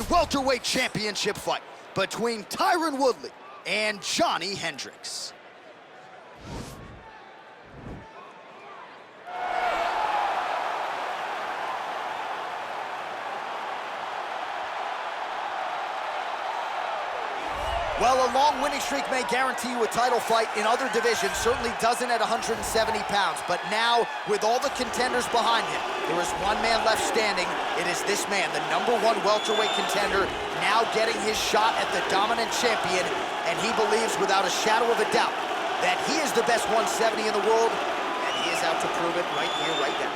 welterweight championship fight between Tyron Woodley and Johny Hendricks. Well, a long winning streak may guarantee you a title fight in other divisions, certainly doesn't at 170 pounds. But now, with all the contenders behind him, there is one man left standing. It is this man, the #1 welterweight contender, now getting his shot at the dominant champion. And he believes, without a shadow of a doubt, that he is the best 170 in the world, and he is out to prove it right here, right now.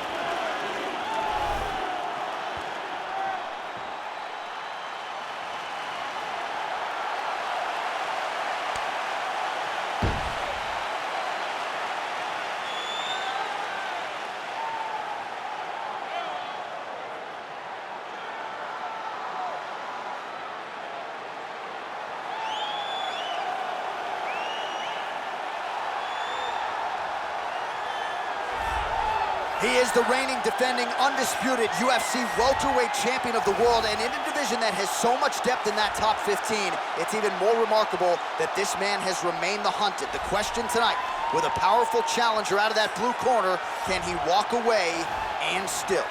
He is the reigning, defending, undisputed UFC welterweight champion of the world, and in a division that has so much depth in that top 15, it's even more remarkable that this man has remained the hunted. The question tonight, with a powerful challenger out of that blue corner, can he walk away and still?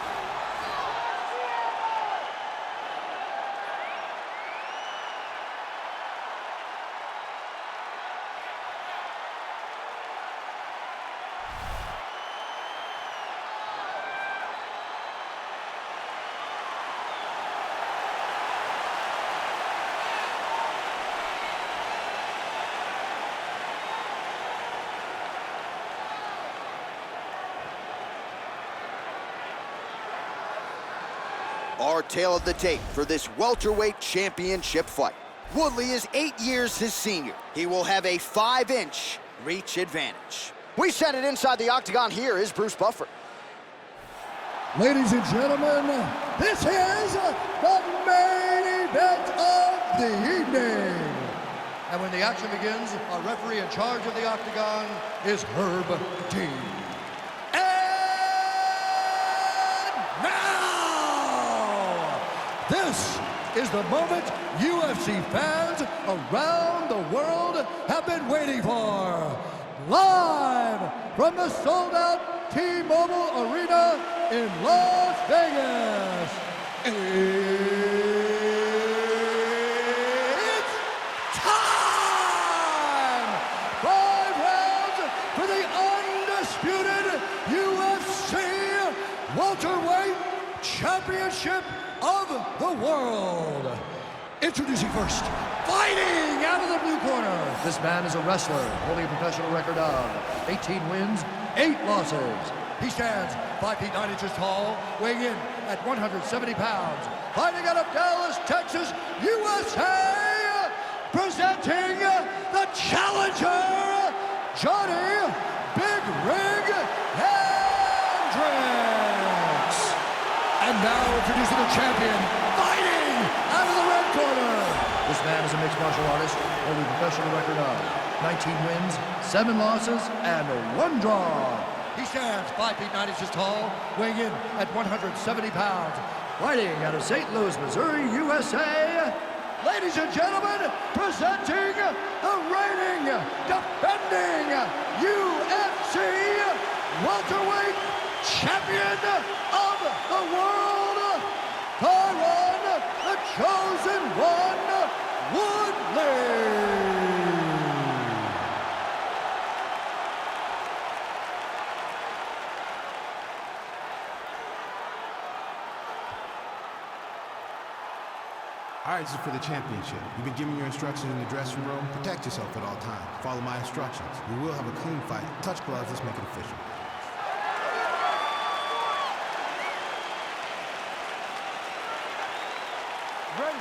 Our tale of the tape for this welterweight championship fight. Woodley is 8 years his senior. He will have a 5-inch reach advantage. We send it inside the octagon. Here is Bruce Buffer. Ladies and gentlemen, this is the main event of the evening. And when the action begins, our referee in charge of the octagon is Herb Dean. This is the moment UFC fans around the world have been waiting for. Live from the sold-out T-Mobile Arena in Las Vegas. It's time! 5 rounds for the undisputed UFC welterweight championship of the world. Introducing first, fighting out of the blue corner. This man is a wrestler, holding a professional record of 18 wins, 8 losses. He stands 5 feet 9 inches tall, weighing in at 170 pounds. Fighting out of Dallas, Texas, USA, presenting the challenger, Johny Big Rig Hendricks. And now introducing the champion, fighting out of the red corner. This man is a mixed martial artist, holding a professional record of 19 wins, 7 losses, and 1 draw. He stands 5 feet 9 inches tall, weighing in at 170 pounds. Fighting out of St. Louis, Missouri, USA. Ladies and gentlemen, presenting the reigning, defending UFC welterweight champion of the world, Tyron, the chosen one, Woodley. All right, this is for the championship. You've been giving your instructions in the dressing room. Protect yourself at all times. Follow my instructions. We will have a clean fight. Touch gloves, let's make it official. Ready.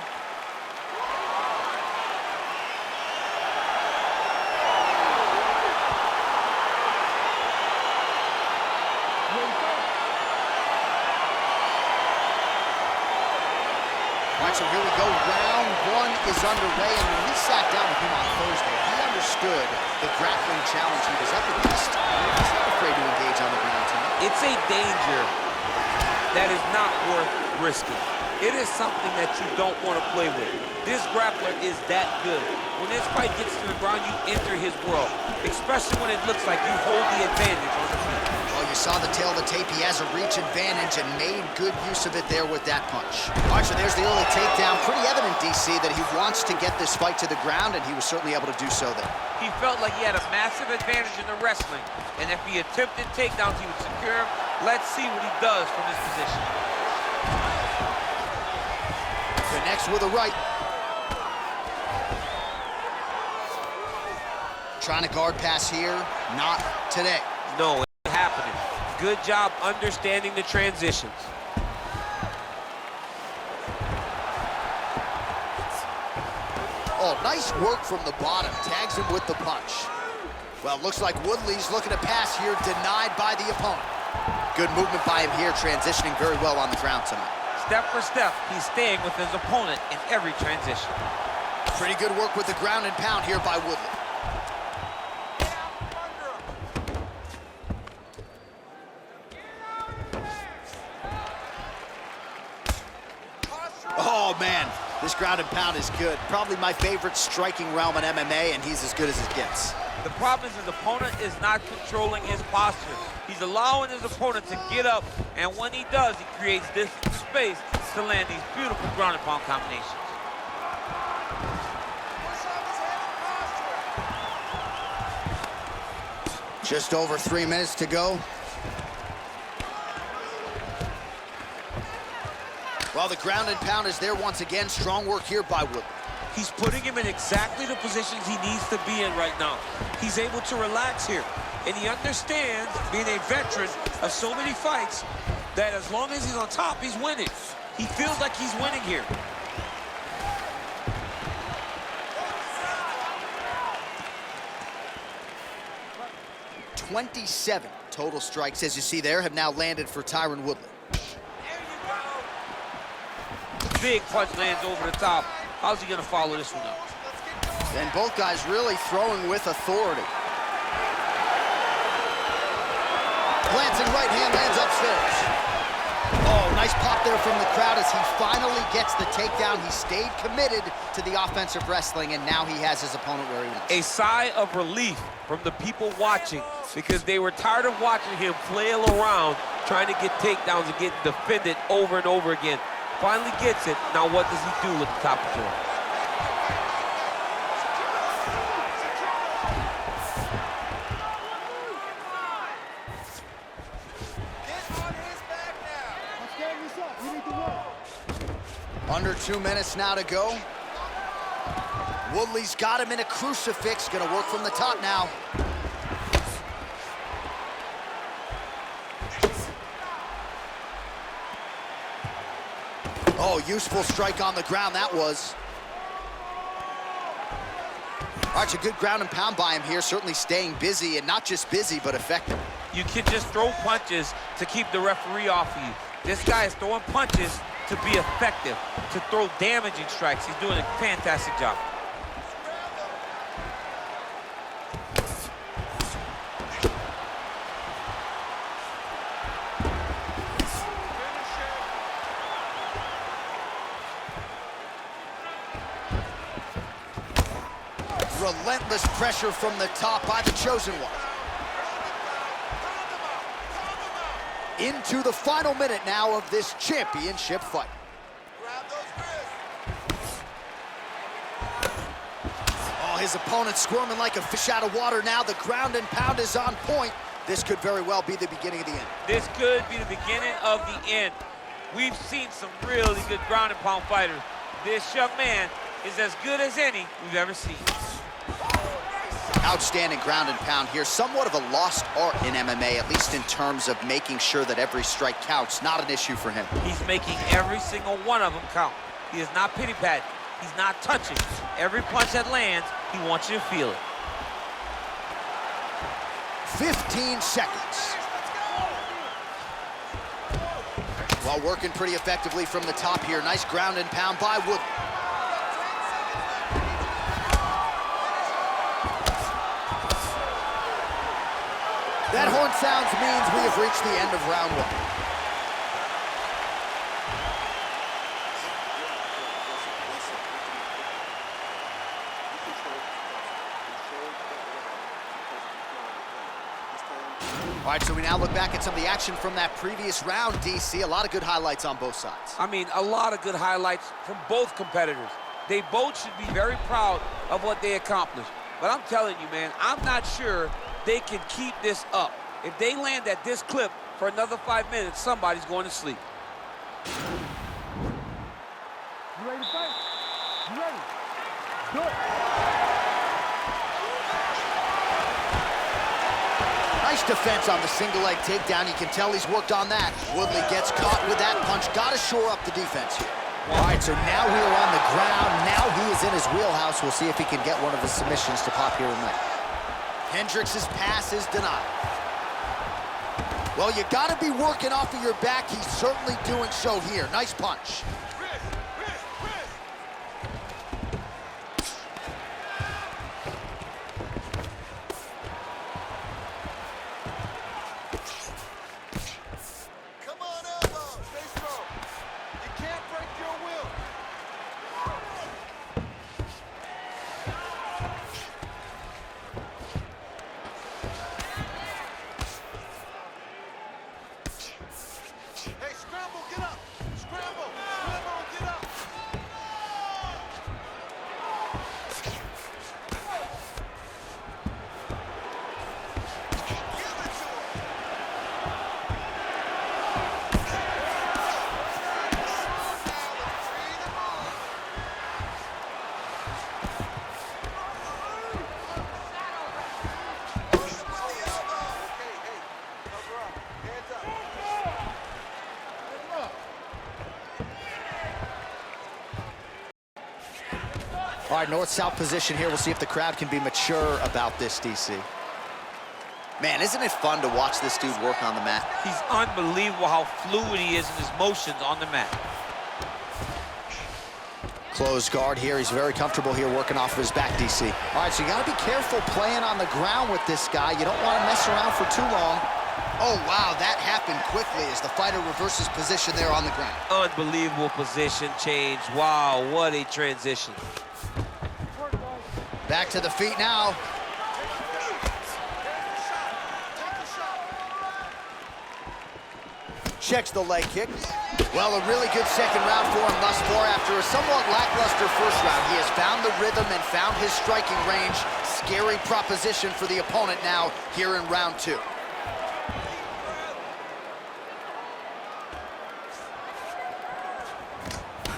All right, so here we go. Round 1 is underway, and when we sat down with him on Thursday, he understood the grappling challenge he was up against. He's not afraid to engage on the ground tonight. It's a danger that is not worth risking. It is something that you don't want to play with. This grappler is that good. When this fight gets to the ground, you enter his world, especially when it looks like you hold the advantage on the feet. Well, you saw the tail of the tape. He has a reach advantage and made good use of it there with that punch. All right, so there's the early takedown. Pretty evident, DC, that he wants to get this fight to the ground, and he was certainly able to do so there. He felt like he had a massive advantage in the wrestling, and if he attempted takedowns, he would secure him. Let's see what he does from this position. Connects with a right. Trying to guard pass here, not today. No, it's not happening. Good job understanding the transitions. Oh, nice work from the bottom. Tags him with the punch. Well, looks like Woodley's looking to pass here, denied by the opponent. Good movement by him here, transitioning very well on the ground tonight. Step for step, he's staying with his opponent in every transition. Pretty good work with the ground and pound here by Woodley. Oh, man, this ground and pound is good. Probably my favorite striking realm in MMA, and he's as good as it gets. The problem is his opponent is not controlling his posture. He's allowing his opponent to get up, and when he does, he creates this space to land these beautiful ground and pound combinations. Just over 3 minutes to go. Well, the ground and pound is there once again. Strong work here by Woodley. He's putting him in exactly the positions he needs to be in right now. He's able to relax here, and he understands, being a veteran of so many fights, that as long as he's on top, he's winning. He feels like he's winning here. "27 total strikes, as you see there, have now landed for Tyron Woodley. Big punch lands over the top. How's he gonna follow this one up? And both guys really throwing with authority. Glancing right hand lands upstairs. Oh, nice pop there from the crowd as he finally gets the takedown. He stayed committed to the offensive wrestling, and now he has his opponent where he wants. A sigh of relief from the people watching, because they were tired of watching him flail around trying to get takedowns and get defended over and over again. Finally gets it. Now what does he do with the top of the door? Under 2 minutes now to go. Woodley's got him in a crucifix. Gonna work from the top now. Oh, useful strike on the ground, that was. All right, a good ground and pound by him here, certainly staying busy, and not just busy, but effective. You can just throw punches to keep the referee off of you. This guy is throwing punches to be effective, to throw damaging strikes. He's doing a fantastic job. Relentless pressure from the top by the chosen one. Into the final minute now of this championship fight. Oh, his opponent squirming like a fish out of water now. The ground and pound is on point. This could very well be the beginning of the end. This could be the beginning of the end. We've seen some really good ground and pound fighters. This young man is as good as any we've ever seen. Outstanding ground and pound here. Somewhat of a lost art in MMA, at least in terms of making sure that every strike counts. Not an issue for him. He's making every single one of them count. He is not pity-patting. He's not touching. Every punch that lands, he wants you to feel it. 15 seconds. While working pretty effectively from the top here. Nice ground and pound by Woodley. That horn sounds means we have reached the end of round one. All right, so we now look back at some of the action from that previous round, DC. A lot of good highlights on both sides. I mean, a lot of good highlights from both competitors. They both should be very proud of what they accomplished. But I'm telling you, man, I'm not sure they can keep this up. If they land at this clip for another 5 minutes, somebody's going to sleep. You ready to fight? You ready? Do it. Nice defense on the single leg takedown. You can tell he's worked on that. Woodley gets caught with that punch. Got to shore up the defense here. All right, so now we are on the ground. Now he is in his wheelhouse. We'll see if he can get one of his submissions to pop here tonight. Hendricks' pass is denied. Well, you got to be working off of your back. He's certainly doing so here. Nice punch. All right, north-south position here. We'll see if the crowd can be mature about this, DC. Man, isn't it fun to watch this dude work on the mat? He's unbelievable how fluid he is in his motions on the mat. Closed guard here. He's very comfortable here working off of his back, DC. All right, so you got to be careful playing on the ground with this guy. You don't want to mess around for too long. Oh, wow, that happened quickly as the fighter reverses position there on the ground. Unbelievable position change. Wow, what a transition. Back to the feet now. Checks the leg kick. Well, a really good second round for him thus far. After a somewhat lackluster first round, he has found the rhythm and found his striking range. Scary proposition for the opponent now here in round two.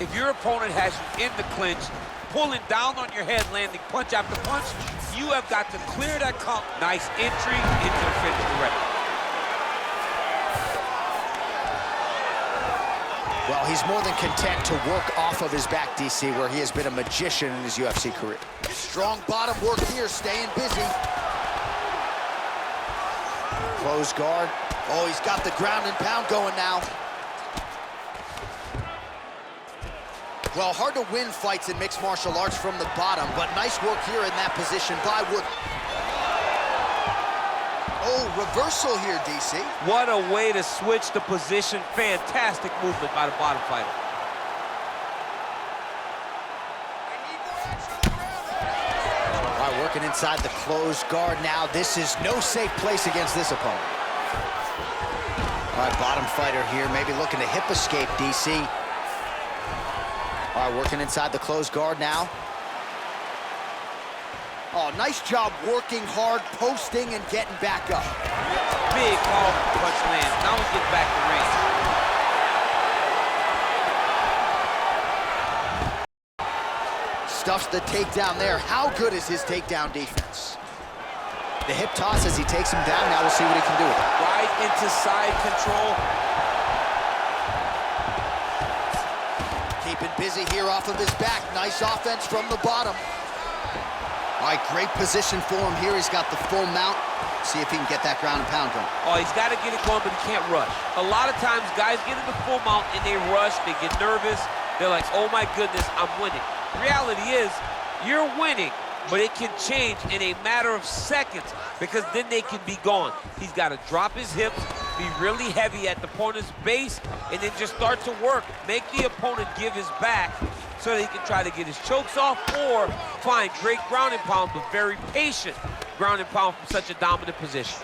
If your opponent has you in the clinch, pulling down on your head, landing punch after punch, you have got to clear that count. Nice entry into the finish direct. Well, he's more than content to work off of his back, DC, where he has been a magician in his UFC career. Strong bottom work here, staying busy. Closed guard. Oh, he's got the ground and pound going now. Well, hard to win fights in mixed martial arts from the bottom, but nice work here in that position by Wood. Oh, reversal here, DC. What a way to switch the position. Fantastic movement by the bottom fighter. All right, working inside the closed guard now. This is no safe place against this opponent. All right, bottom fighter here, maybe looking to hip escape, DC. All right, working inside the closed guard now. Oh, nice job working hard, posting, and getting back up. Big powerful punch lands. Now he gets back to range. Stuffs the takedown there. How good is his takedown defense? The hip toss as he takes him down. Now we'll see what he can do with it. Right into side control. Keeping busy here off of his back. Nice offense from the bottom. All right, great position for him here. He's got the full mount. See if he can get that ground and pound going. Oh, he's got to get it going, but he can't rush. A lot of times, guys get in the full mount and they rush, they get nervous. They're like, oh my goodness, I'm winning. Reality is, you're winning, but it can change in a matter of seconds because then they can be gone. He's got to drop his hips, be really heavy at the opponent's base, and then just start to work. Make the opponent give his back so that he can try to get his chokes off or find great ground and pound, but very patient ground and pound from such a dominant position.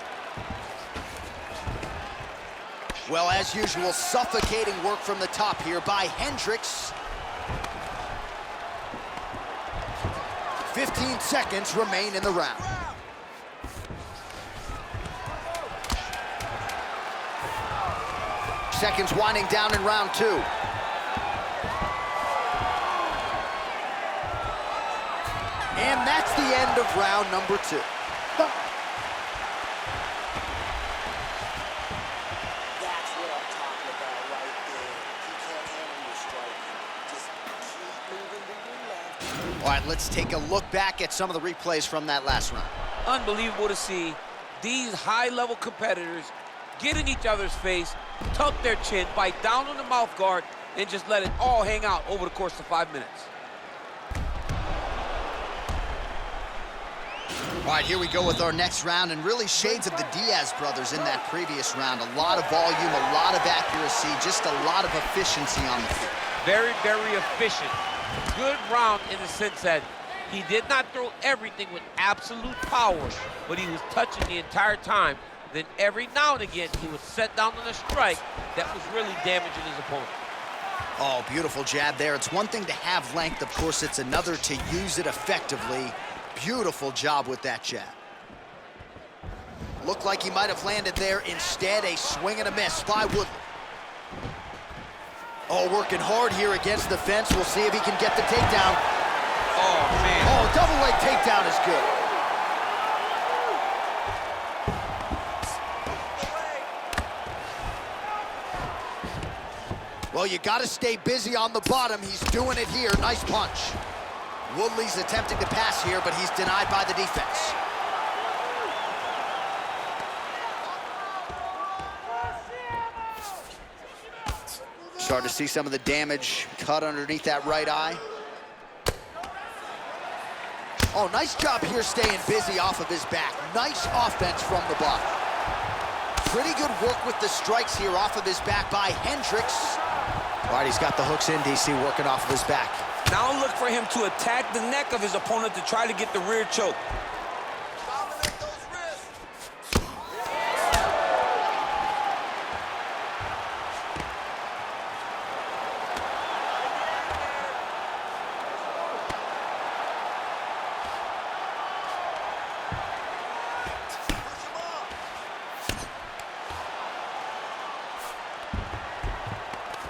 Well, as usual, suffocating work from the top here by Hendricks. 15 seconds remain in the round. Seconds winding down in round 2. And that's the end of round number 2. All right, let's take a look back at some of the replays from that last round. Unbelievable to see these high-level competitors get in each other's face, tuck their chin, bite down on the mouth guard, and just let it all hang out over the course of 5 minutes. All right, here we go with our next round, and really shades of the Diaz brothers in that previous round. A lot of volume, a lot of accuracy, just a lot of efficiency on the field. Very, very efficient. Good round in the sense that he did not throw everything with absolute power, but he was touching the entire time. Then every now and again, he would set down on a strike that was really damaging his opponent. Oh, beautiful jab there. It's one thing to have length, of course, it's another to use it effectively. Beautiful job with that jab. Looked like he might have landed there. Instead, a swing and a miss by Woodley. Oh, working hard here against the fence. We'll see if he can get the takedown. Oh, man. Oh, double leg takedown is good. Well, you got to stay busy on the bottom. He's doing it here. Nice punch. Woodley's attempting to pass here, but he's denied by the defense. Starting to see some of the damage cut underneath that right eye. Oh, nice job here staying busy off of his back. Nice offense from the bottom. Pretty good work with the strikes here off of his back by Hendricks. All right, he's got the hooks in, DC, working off of his back. Now look for him to attack the neck of his opponent to try to get the rear choke.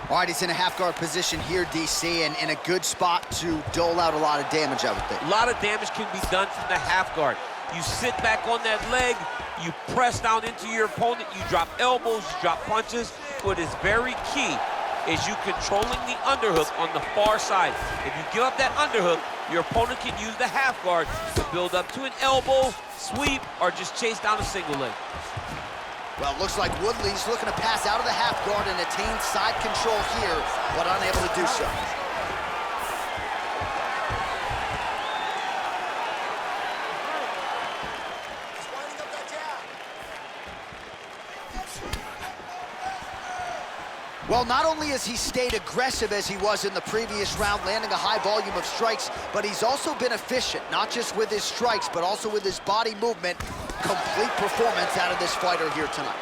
All right, he's in a half-guard position here, DC, and in a good spot to dole out a lot of damage, I would think. A lot of damage can be done from the half guard. You sit back on that leg, you press down into your opponent, you drop elbows, you drop punches. What is very key is you controlling the underhook on the far side. If you give up that underhook, your opponent can use the half guard to build up to an elbow, sweep, or just chase down a single leg. Well, it looks like Woodley's looking to pass out of the half guard and attain side control here, but unable to do so. Well, not only has he stayed aggressive as he was in the previous round, landing a high volume of strikes, but he's also been efficient, not just with his strikes, but also with his body movement. Complete performance out of this fighter here tonight.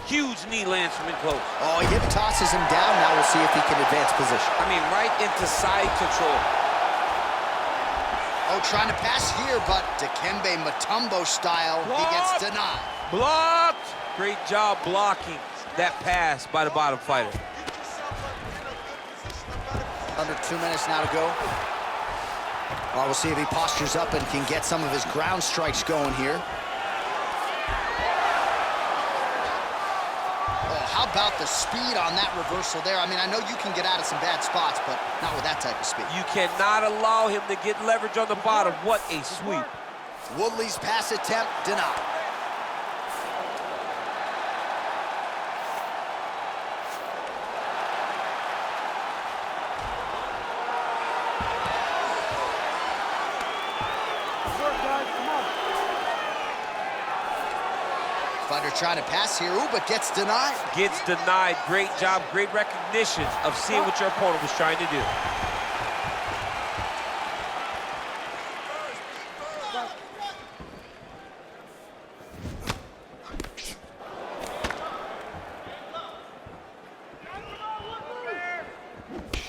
Huge knee lands from in close. Oh, he hip tosses him down. Now we'll see if he can advance position. I mean, right into side control. Oh, trying to pass here, but Dikembe Mutombo style, he gets denied. Blocked! Great job blocking that pass by the bottom fighter. Under 2 minutes now to go. All right, we'll see if he postures up and can get some of his ground strikes going here. Oh, how about the speed on that reversal there? I mean, I know you can get out of some bad spots, but not with that type of speed. You cannot allow him to get leverage on the bottom. What a sweep. Woodley's pass attempt denied. Fighter trying to pass here, ooh, but gets denied. Gets denied. Great job, great recognition of seeing what your opponent was trying to do.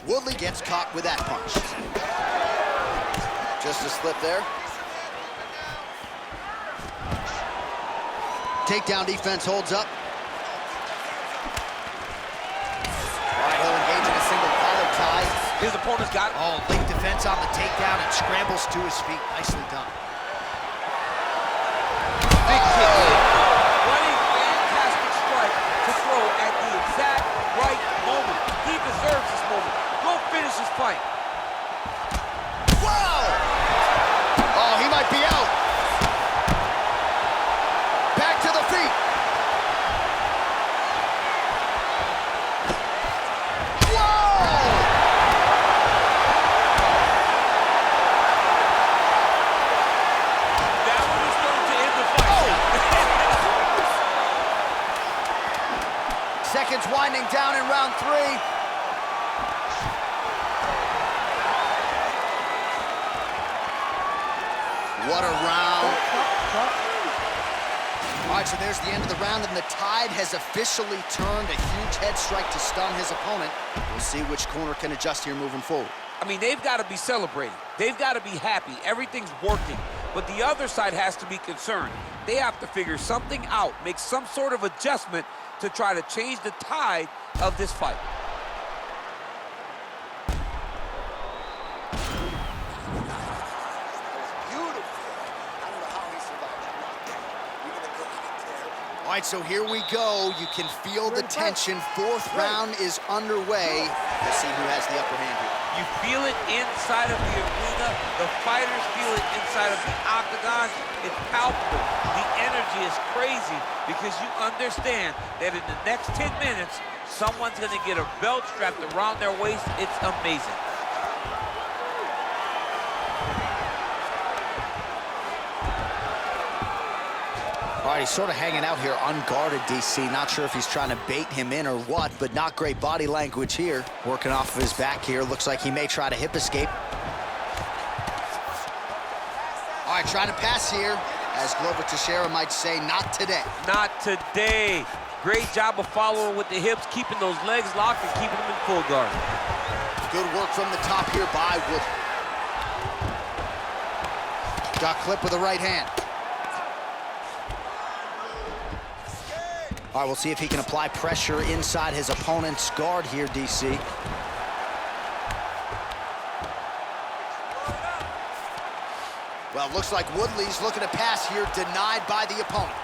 Woodley gets caught with that punch. Just a slip there. Takedown defense holds up. All right, he'll engage in a single collar tie. His opponent's got it. Oh, late defense on the takedown and scrambles to his feet. Nicely done. Big kick. What a fantastic strike to throw at the exact right moment. He deserves this moment. Go finish his fight. Whoa! Oh, he might be out. Back to the feet. Seconds winding down in round 3. What a round. All right, so there's the end of the round, and the tide has officially turned. A huge head strike to stun his opponent. We'll see which corner can adjust here moving forward. I mean, they've got to be celebrating. They've got to be happy. Everything's working. But the other side has to be concerned. They have to figure something out, make some sort of adjustment to try to change the tide of this fight. All right, so here we go. You can feel the tension. 4th round is underway. We'll see who has the upper hand here. You feel it inside of the arena. The fighters feel it inside of the octagon. It's palpable. The energy is crazy because you understand that in the next 10 minutes, someone's going to get a belt strapped around their waist. It's amazing. All right, he's sort of hanging out here unguarded, DC. Not sure if he's trying to bait him in or what, but not great body language here. Working off of his back here. Looks like he may try to hip escape. All right, trying to pass here. As Glover Teixeira might say, not today. Not today. Great job of following with the hips, keeping those legs locked and keeping them in full guard. Good work from the top here by Woodley. Got clipped with the right hand. All right, we'll see if he can apply pressure inside his opponent's guard here, DC. Well, looks like Woodley's looking to pass here, denied by the opponent.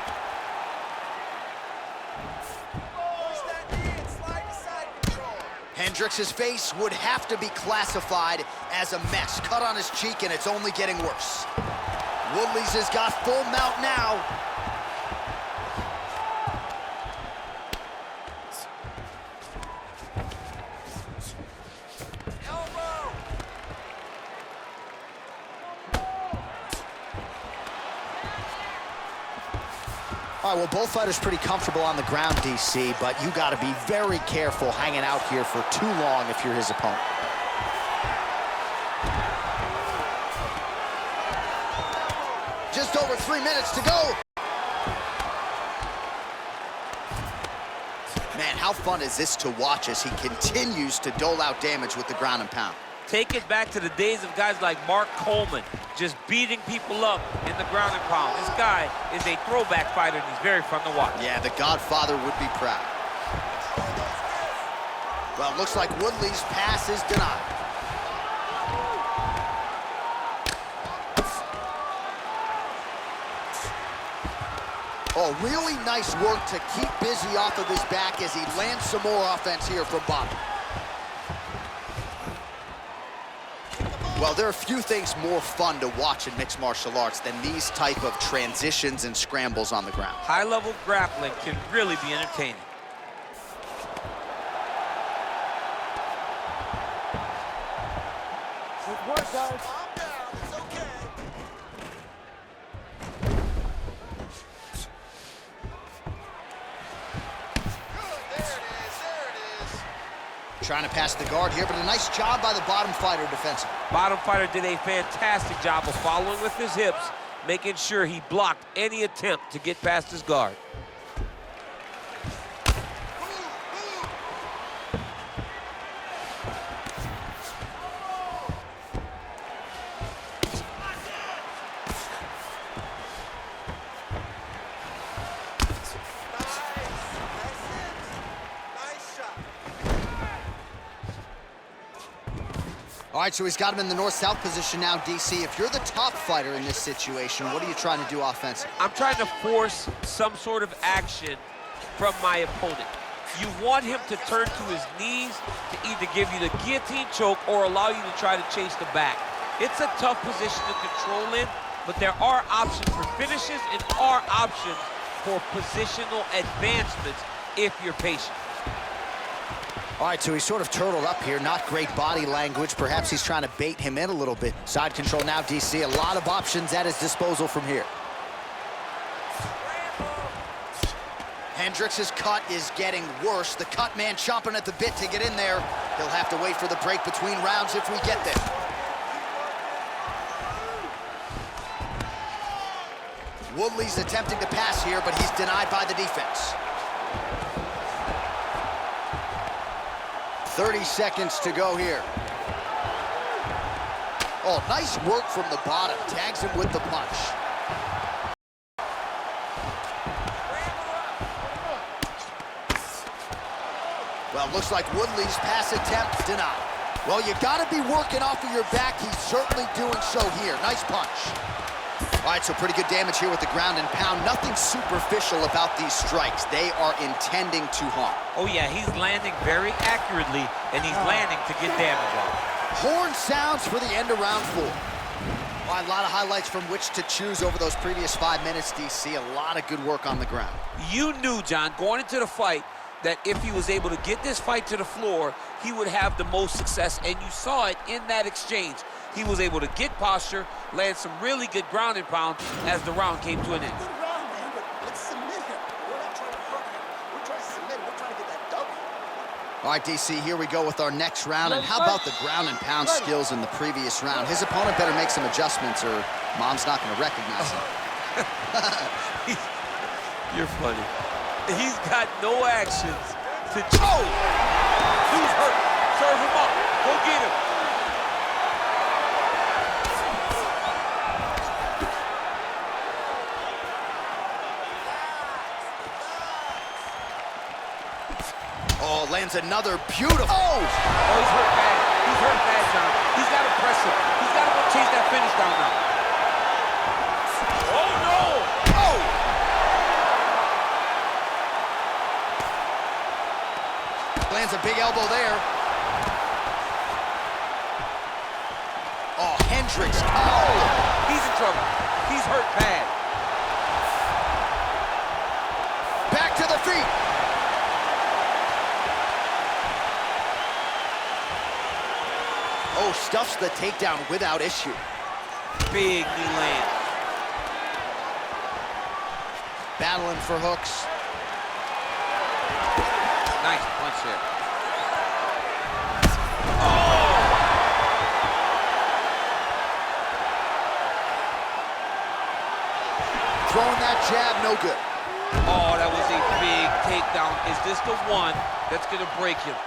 Hendricks' face would have to be classified as a mess. Cut on his cheek, and it's only getting worse. Woodley's has got full mount now. All right, well, both fighters pretty comfortable on the ground, DC, but you got to be very careful hanging out here for too long if you're his opponent. Just over 3 minutes to go. Man, how fun is this to watch as he continues to dole out damage with the ground and pound? Take it back to the days of guys like Mark Coleman, just beating people up in the ground and pound. This guy is a throwback fighter, and he's very fun to watch. Yeah, the Godfather would be proud. Well, it looks like Woodley's pass is denied. Oh, really nice work to keep busy off of his back as he lands some more offense here from bottom. Well, there are few things more fun to watch in mixed martial arts than these type of transitions and scrambles on the ground. High-level grappling can really be entertaining. Good work, guys. Trying to pass the guard here, but a nice job by the bottom fighter defensively. Bottom fighter did a fantastic job of following with his hips, making sure he blocked any attempt to get past his guard. All right, so he's got him in the north-south position now, DC. If you're the top fighter in this situation, what are you trying to do offensively? I'm trying to force some sort of action from my opponent. You want him to turn to his knees to either give you the guillotine choke or allow you to try to chase the back. It's a tough position to control in, but there are options for finishes and are options for positional advancements if you're patient. All right, so he's sort of turtled up here. Not great body language. Perhaps he's trying to bait him in a little bit. Side control now, DC. A lot of options at his disposal from here. Hendricks' cut is getting worse. The cut man chomping at the bit to get in there. He'll have to wait for the break between rounds if we get there. Woodley's attempting to pass here, but he's denied by the defense. 30 seconds to go here. Oh, nice work from the bottom. Tags him with the punch. Well, looks like Woodley's pass attempt denied. Well, you gotta be working off of your back. He's certainly doing so here. Nice punch. All right, so pretty good damage here with the ground and pound. Nothing superficial about these strikes. They are intending to harm. Oh yeah, he's landing very accurately, and he's landing to get damage on. Horn sounds for the end of round 4. All right, a lot of highlights from which to choose over those previous 5 minutes, DC. A lot of good work on the ground. You knew, John, going into the fight, that if he was able to get this fight to the floor, he would have the most success, and you saw it in that exchange. He was able to get posture, land some really good ground and pound as the round came to an end. Good round, man, but let's submit him. We're not trying to hurt him. We're trying to submit him. We're trying to get that W. All right, DC, here we go with our next round. And how about the ground and pound skills in the previous round? His opponent better make some adjustments or Mom's not going to recognize him. You're funny. He's got no actions to... Oh! Who's hurt? Serve him up. Go get him. Oh, lands another beautiful... Oh! Oh, he's hurt bad. He's hurt bad, John. He's got to press him. He's got to go chase that finish down now. Oh, no! Oh! Lands a big elbow there. Oh, Hendricks. Oh! He's in trouble. He's hurt bad. Back to the feet. Oh, stuffs the takedown without issue. Big knee land. Battling for hooks. Nice punch there. Throwing that jab, no good. Oh, that was a big takedown. Is this the one that's going to break him?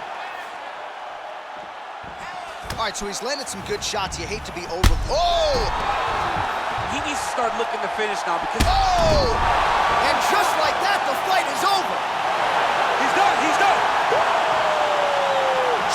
All right, so he's landed some good shots. You hate to be over... Oh! He needs to start looking to finish now because... Oh! And just like that, the fight is over. He's done. He's done.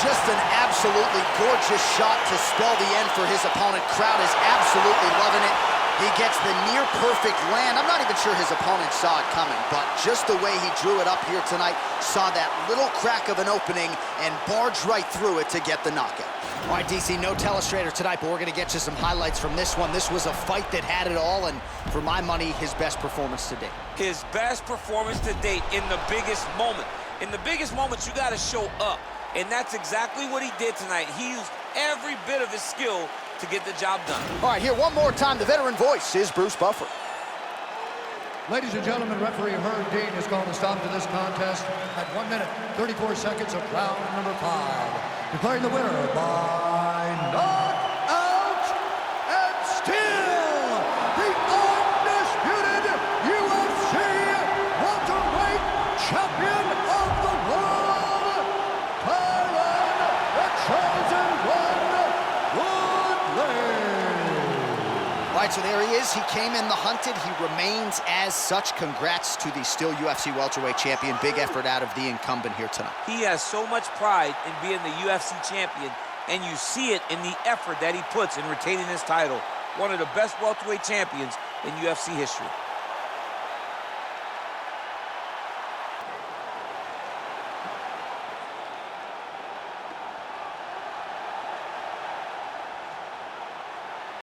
Just an absolutely gorgeous shot to spell the end for his opponent. Crowd is absolutely loving it. He gets the near-perfect land. I'm not even sure his opponent saw it coming, but just the way he drew it up here tonight, saw that little crack of an opening and barged right through it to get the knockout. All right, DC, no telestrator tonight, but we're going to get you some highlights from this one. This was a fight that had it all, and for my money, his best performance to date. His best performance to date in the biggest moment. In the biggest moments, you got to show up, and that's exactly what he did tonight. He used every bit of his skill to get the job done. All right, here one more time, the veteran voice is Bruce Buffer. Ladies and gentlemen, referee Herb Dean has called a stop to this contest at 1 minute, 34 seconds of round number 5. Declaring the winner by knockout and still the undisputed UFC welterweight champion of the world, Tyron, the chosen one, Woodley. All right, so there he is. He came in the hunted. He remains as such. Congrats to the still UFC welterweight champion. Big effort out of the incumbent here tonight. He has so much pride in being the UFC champion. and you see it in the effort that he puts in retaining his title. One of the best welterweight champions in UFC history.